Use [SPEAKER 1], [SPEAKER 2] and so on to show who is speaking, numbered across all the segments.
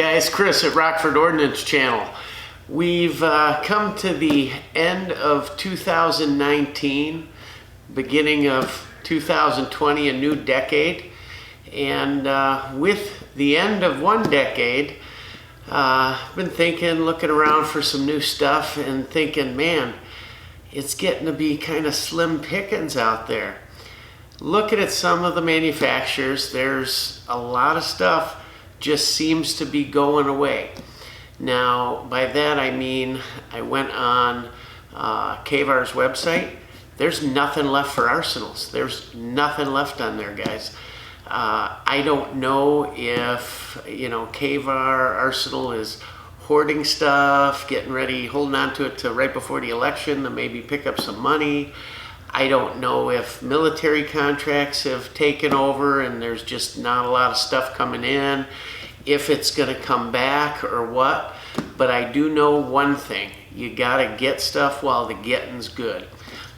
[SPEAKER 1] guys, Chris at Rockford Ordnance Channel. We've come to the end of 2019, beginning of 2020, a new decade. And with the end of one decade, I've been thinking, looking around for some new stuff and thinking, man, it's getting to be kind of slim pickings out there. Looking at some of the manufacturers, there's a lot of stuff just seems to be going away. Now, by that I mean, I went on KVAR's website. There's nothing left for Arsenals. There's nothing left on there, guys. I don't know if, KVAR Arsenal is hoarding stuff, getting ready, holding on to it till right before the election to maybe pick up some money. I don't know if military contracts have taken over and there's just not a lot of stuff coming in, if it's going to come back or what. But I do know one thing: you got to get stuff while the getting's good.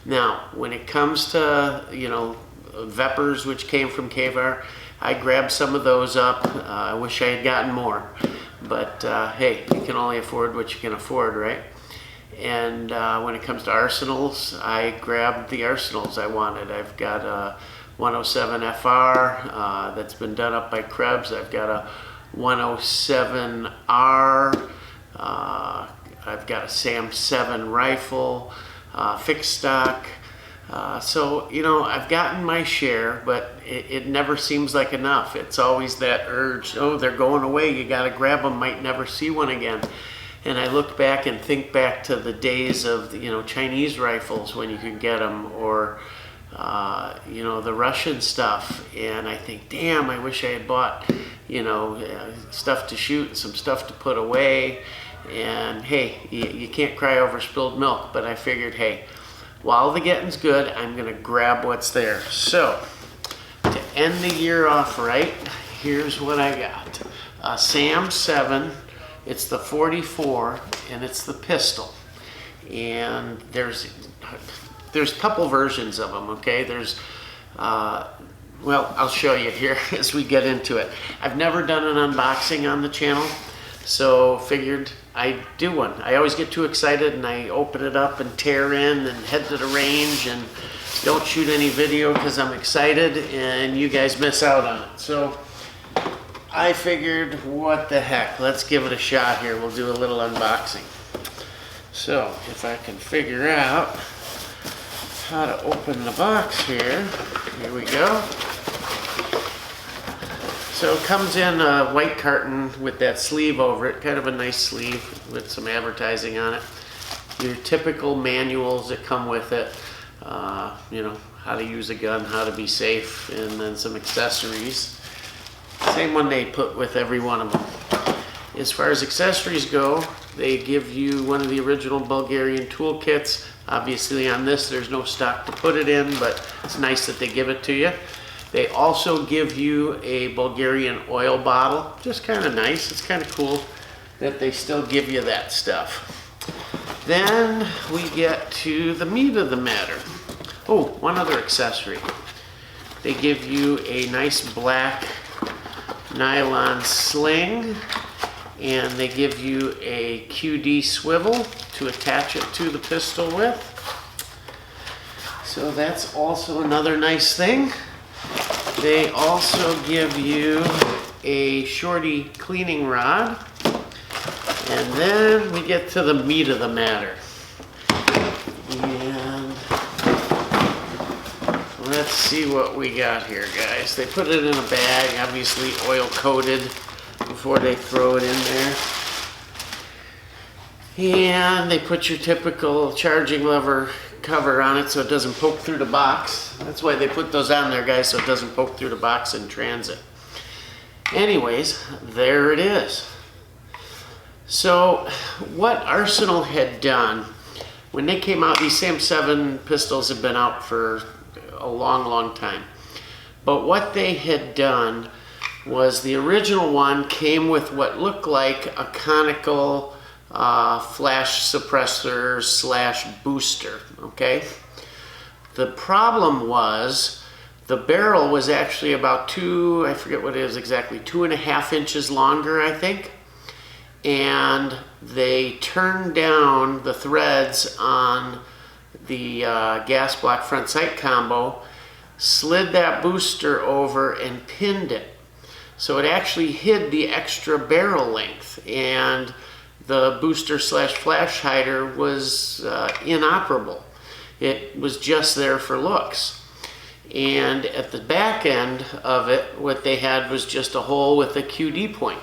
[SPEAKER 1] Now, when it comes to, Vepers, which came from KVAR, I grabbed some of those up. I wish I had gotten more. But hey, you can only afford what you can afford, right? And when it comes to Arsenals, I grabbed the Arsenals I wanted. I've got a 107 FR that's been done up by Krebs. I've got a 107R. I've got a SAM7 rifle, fixed stock. So, I've gotten my share, but it never seems like enough. It's always that urge, oh, they're going away, you got to grab them, might never see one again. And I look back and think back to the days of, Chinese rifles when you could get them, or, the Russian stuff. And I think, damn, I wish I had bought, stuff to shoot and some stuff to put away. And hey, you can't cry over spilled milk, but I figured, hey, while the getting's good, I'm going to grab what's there. So, to end the year off right, here's what I got. A SAM7. It's the 44, and it's the pistol. And there's a couple versions of them, okay? There's, well, I'll show you here as we get into it. I've never done an unboxing on the channel, so figured I'd do one. I always get too excited and I open it up and tear in and head to the range and don't shoot any video because I'm excited and you guys miss out on it. So I figured, what the heck, let's give it a shot here. We'll do a little unboxing. So if I can figure out how to open the box here. Here we go. So it comes in a white carton with that sleeve over it, kind of a nice sleeve with some advertising on it. Your typical manuals that come with it, how to use a gun, how to be safe, and then some accessories. Same one they put with every one of them. As far as accessories go, they give you one of the original Bulgarian toolkits. Obviously on this there's no stock to put it in, but it's nice that they give it to you. They also give you a Bulgarian oil bottle. Just kind of nice. It's kind of cool that they still give you that stuff. Then we get to the meat of the matter. Oh, one other accessory. They give you a nice black nylon sling, and they give you a QD swivel to attach it to the pistol with. So that's also another nice thing. They also give you a shorty cleaning rod. And then we get to the meat of the matter. And let's see what we got here, guys. They put it in a bag, obviously oil coated, before they throw it in there. And they put your typical charging lever cover on it so it doesn't poke through the box. That's why they put those on there, guys, so it doesn't poke through the box in transit. Anyways, there it is. So what Arsenal had done, when they came out, these SAM7 pistols have been out for a long time. But what they had done was the original one came with what looked like a conical flash suppressor slash booster, okay? The problem was the barrel was actually about I forget what it is exactly, 2.5 inches longer, I think. and they turned down the threads on the gas block front sight combo, slid that booster over and pinned it. So it actually hid the extra barrel length, and the booster slash flash hider was inoperable. It was just there for looks. And at the back end of it, what they had was just a hole with a QD point.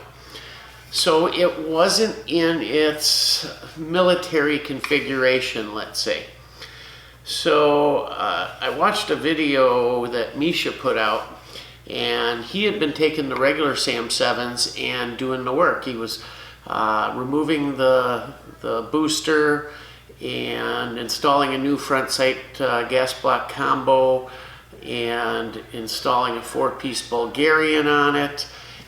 [SPEAKER 1] So it wasn't in its military configuration, let's say. So I watched a video that Misha put out, and he had been taking the regular SAM7s and doing the work. He was removing the booster and installing a new front sight gas block combo and installing a 4-piece Bulgarian on it.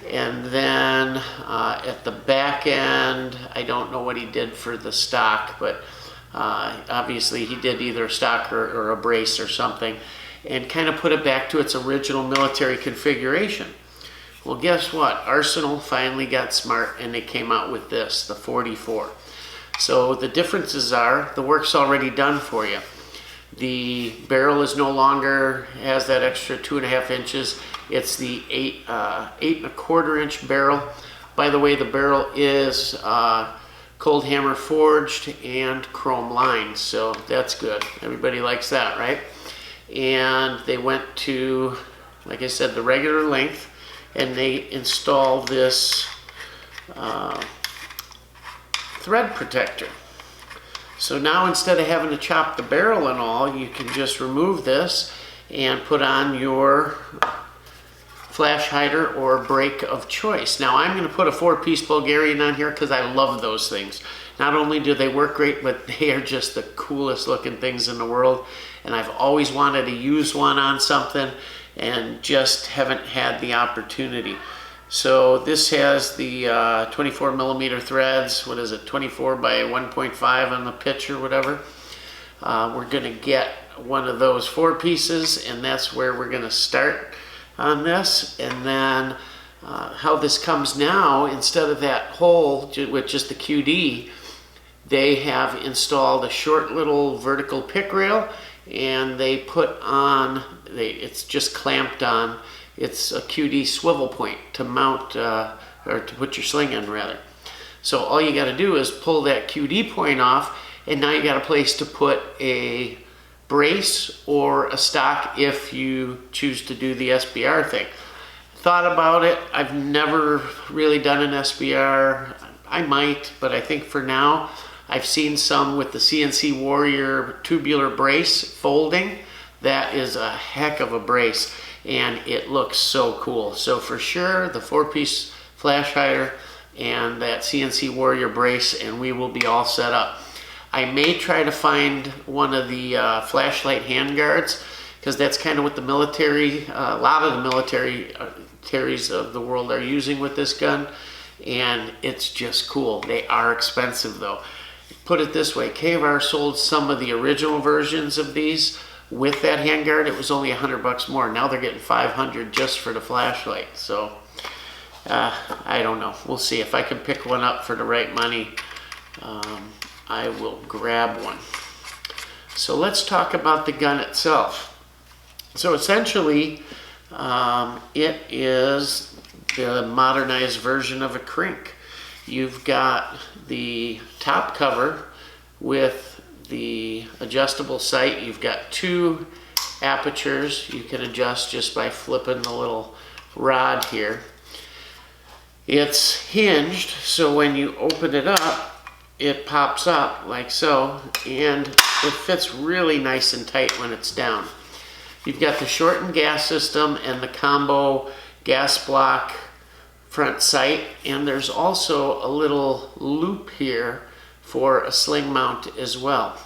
[SPEAKER 1] And then at the back end, I don't know what he did for the stock, but obviously he did either a stock or a brace or something, and kind of put it back to its original military configuration. Well, guess what? Arsenal finally got smart and they came out with this, the 44. So the differences are, the work's already done for you. The barrel is no longer, has that extra 2.5 inches. It's the 8.25 inch barrel. By the way, the barrel is cold hammer forged and chrome lined, so that's good. Everybody likes that, right? And they went to, like I said, the regular length, and they installed this thread protector. So now instead of having to chop the barrel and all, you can just remove this and put on your flash hider or brake of choice. Now I'm going to put a 4-piece Bulgarian on here because I love those things. Not only do they work great, but they are just the coolest looking things in the world. And I've always wanted to use one on something and just haven't had the opportunity. So this has the 24 millimeter threads. What is it, 24 by 1.5 on the pitch or whatever. We're going to get one of those 4 pieces, and that's where we're going to start on this. And then how this comes now, instead of that hole with just the QD, they have installed a short little vertical pick rail, and they put on, it's just clamped on, it's a QD swivel point to mount, or to put your sling in rather. So all you got to do is pull that QD point off, and now you got a place to put a brace or a stock if you choose to do the SBR thing. Thought about it. I've never really done an SBR. I might, but I think for now, I've seen some with the CNC Warrior tubular brace folding. That is a heck of a brace, and it looks so cool. So for sure, the 4-piece flash hider and that CNC Warrior brace, and we will be all set up. I may try to find one of the flashlight handguards, because that's kind of what the military, a lot of the militaries of the world are using with this gun, and it's just cool. They are expensive though. Put it this way, KVR sold some of the original versions of these with that handguard. It was only $100 more. Now they're getting $500 just for the flashlight. So I don't know. We'll see. If I can pick one up for the right money, I will grab one. So let's talk about the gun itself. So essentially, it is the modernized version of a Krink. You've got the top cover with the adjustable sight. You've got 2 apertures you can adjust just by flipping the little rod here. It's hinged, so when you open it up, it pops up like so, and it fits really nice and tight when it's down. You've got the shortened gas system and the combo gas block front sight, and there's also a little loop here for a sling mount as well.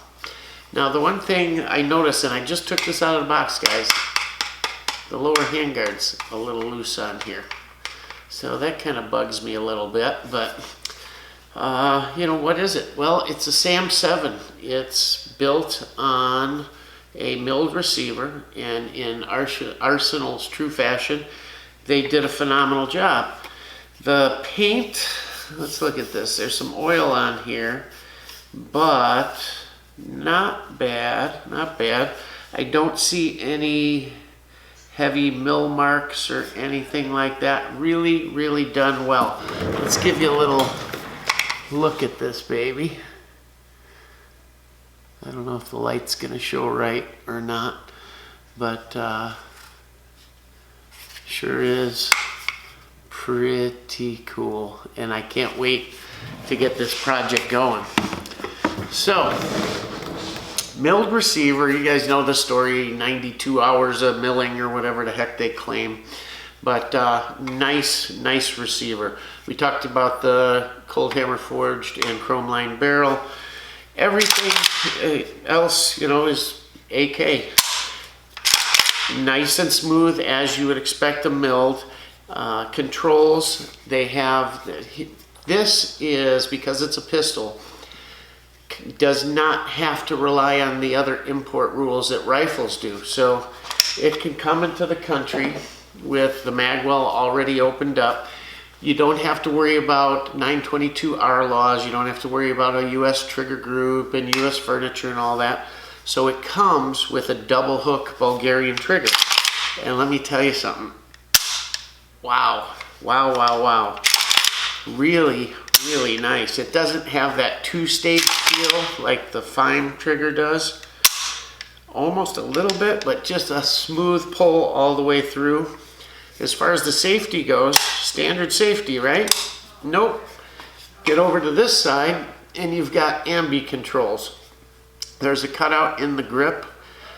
[SPEAKER 1] Now the one thing I noticed, and I just took this out of the box, guys, the lower handguard's a little loose on here. So that kind of bugs me a little bit, but you know, what is it? Well, it's a SAM7. It's built on a milled receiver, and in Arsenal's true fashion, they did a phenomenal job. The paint let's look at this. There's some oil on here, but not bad, not bad. I don't see any heavy mill marks or anything like that. Really, really done well. Let's give you a little look at this baby. I don't know if the light's gonna show right or not, but sure is pretty cool. And I can't wait to get this project going. So, milled receiver, you guys know the story, 92 hours of milling or whatever the heck they claim. But nice receiver. We talked about the cold hammer forged and chrome lined barrel. Everything else, you know, is AK. Nice and smooth as you would expect them milled. Controls, they have, this is, because it's a pistol, does not have to rely on the other import rules that rifles do. So it can come into the country with the magwell already opened up. You don't have to worry about 922R laws. You don't have to worry about a US trigger group and US furniture and all that. So it comes with a double hook Bulgarian trigger. And let me tell you something. Wow, wow, wow, wow. Really, really nice. It doesn't have that two-stage feel like the fine trigger does. Almost a little bit, but just a smooth pull all the way through. As far as the safety goes, standard safety, right? Nope. Get over to this side and you've got ambi controls. There's a cutout in the grip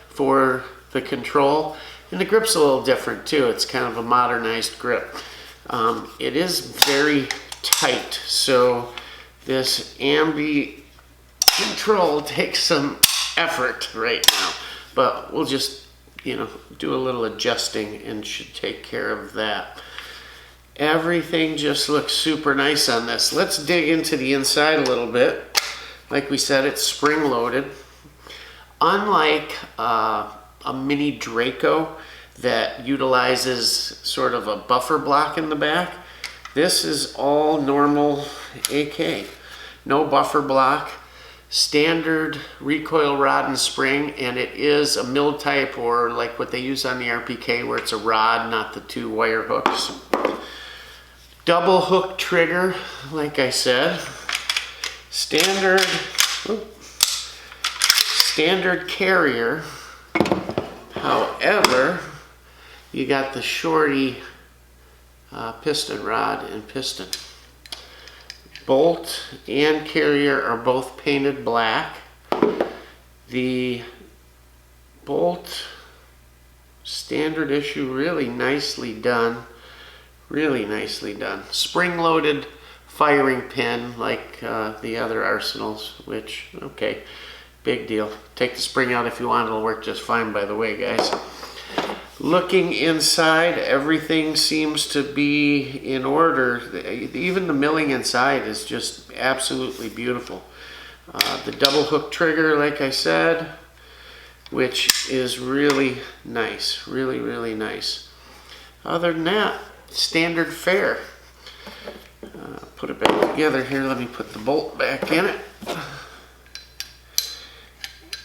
[SPEAKER 1] for the control, and the grip's a little different too. It's kind of a modernized grip. It is very tight, so this ambi control takes some effort right now, but we'll just, you know, do a little adjusting and should take care of that. Everything just looks super nice on this. Let's dig into the inside a little bit. Like we said, it's spring loaded. Unlike a mini Draco that utilizes sort of a buffer block in the back, this is all normal AK. No buffer block, standard recoil rod and spring, and it is a mill type, or like what they use on the RPK where it's a rod, not the two wire hooks. Double hook trigger, like I said. Standard carrier. However, you got the shorty piston rod and piston. Bolt and carrier are both painted black. The bolt, standard issue, really nicely done. Really nicely done. Spring-loaded firing pin like the other Arsenals, which, okay, big deal. Take the spring out if you want, it'll work just fine, by the way, guys. Looking inside, everything seems to be in order. Even the milling inside is just absolutely beautiful. The double hook trigger, like I said, which is really nice. Really, really nice. Other than that, standard fare. Put it back together here. Let me put the bolt back in it.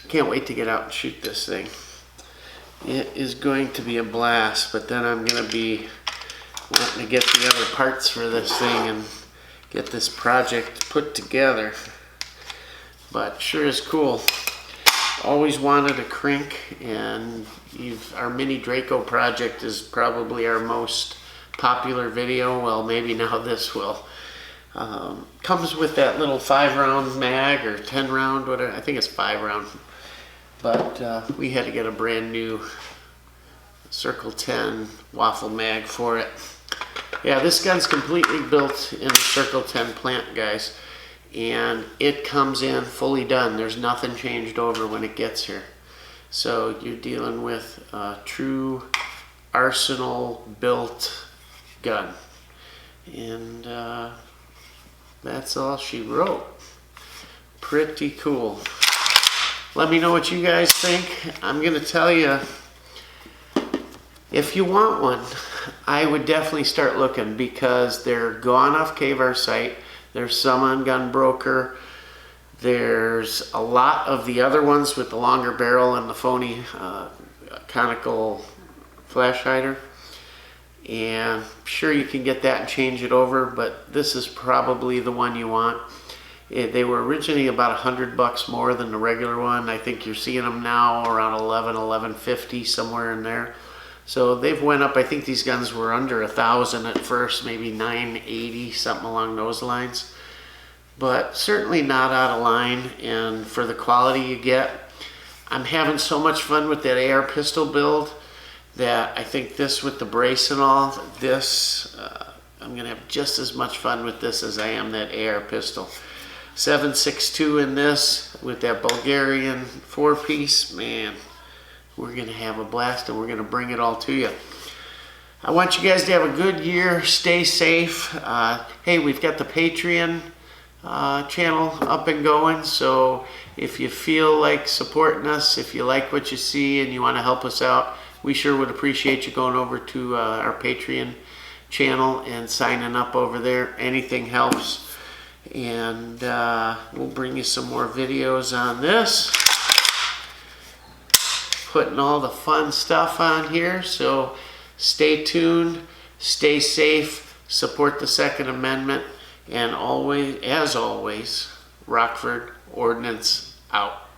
[SPEAKER 1] Can't wait to get out and shoot this thing. It is going to be a blast, but then I'm going to be wanting to get the other parts for this thing and get this project put together. But sure is cool. Always wanted a Krink, and our mini Draco project is probably our most popular video. Well, maybe now this will. Comes with that little 5-round mag or 10-round, whatever. I think it's 5-round. But we had to get a brand new Circle 10 waffle mag for it. Yeah, this gun's completely built in the Circle 10 plant, guys. And it comes in fully done. There's nothing changed over when it gets here. So you're dealing with a true Arsenal built gun. And that's all she wrote. Pretty cool. Let me know what you guys think. I'm gonna tell you, if you want one, I would definitely start looking, because they're gone off KVAR site. There's some on Gun Broker. There's a lot of the other ones with the longer barrel and the phony conical flash hider. And I'm sure you can get that and change it over, but this is probably the one you want. They were originally about $100 more than the regular one. I think you're seeing them now around $1150, somewhere in there. So they've went up. I think these guns were under $1,000 at first, maybe $980, something along those lines. But certainly not out of line, and for the quality you get. I'm having so much fun with that AR pistol build that I think this, with the brace and all, this, I'm gonna have just as much fun with this as I am that AR pistol. 7.62 in this with that Bulgarian 4-piece, man, we're gonna have a blast, and we're gonna bring it all to you. I want you guys to have a good year. Stay safe. Hey, we've got the Patreon channel up and going, so if you feel like supporting us, if you like what you see and you want to help us out, we sure would appreciate you going over to our Patreon channel and signing up over there. Anything helps. And we'll bring you some more videos on this, putting all the fun stuff on here. So stay tuned, stay safe, support the Second Amendment, and always, as always, Rockford Ordnance out.